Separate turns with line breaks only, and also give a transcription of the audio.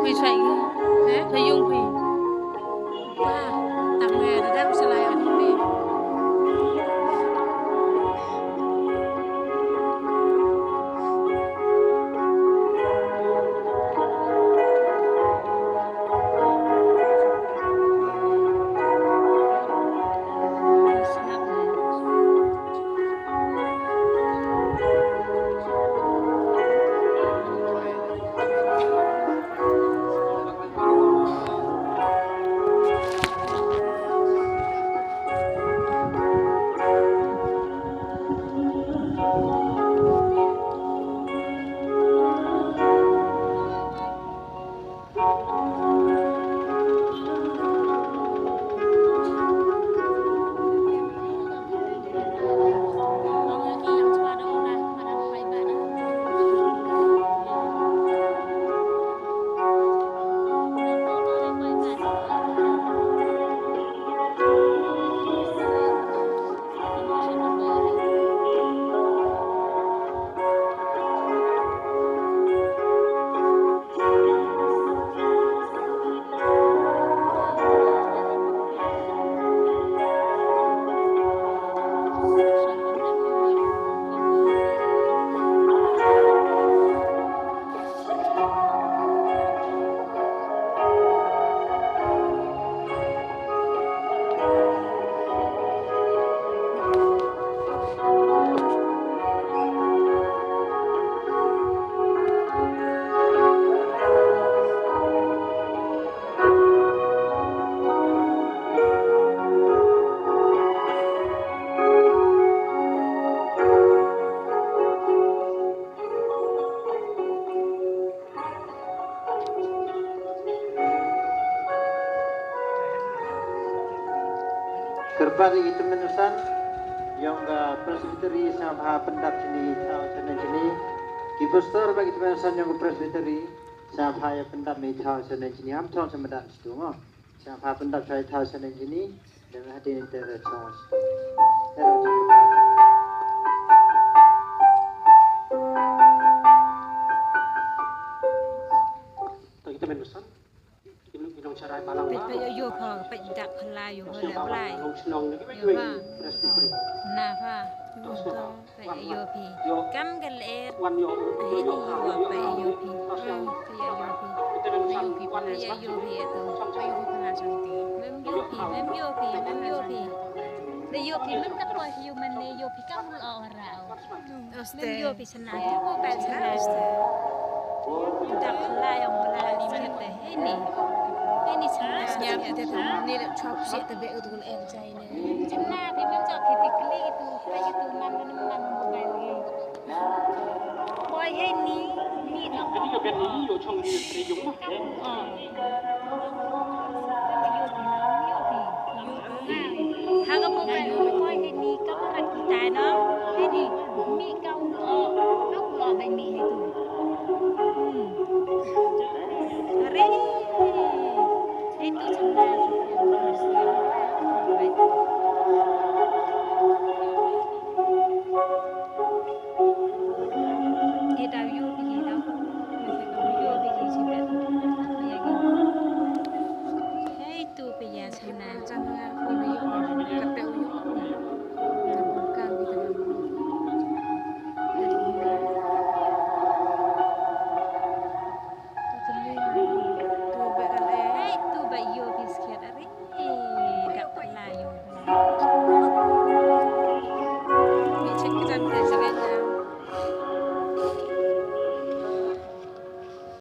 Vì chạy thấy dùng vì tặng nghề thì đang sẽ lại ở không đi.
Kerbali itu menusan yang presbiteri sama pendap sini tahu sana sini kibustor bagi menusan yang presbiteri sama pendap ni tahu sana sini am tahu sama dah situ mah sama pendap saya tahu sana sini dan hadirin terus kita menusan cara malang lah.
Pe yo pho pe dak phala yo ho le blai. Na pha. Pe yo pi. Kam gal er. Ai ni wa pe yo pi. Pe yo pi. Pe yo pi to. Pe yo pi phana chanti. Mem yo pi. De yo pi men tak ko yo men ne yo pi kam lo rao. Mem yo pi sana ko pe sana. Dak phala yo blai ni mete. Ini sebenarnya kita ni nak cuap siap tapi itu kalau enjoy ni. Sebenarnya dia macam physically itu, kayak itu man mobile ni. Boy ni nak. Jadi kemudian ini yo chong ni dùng mà.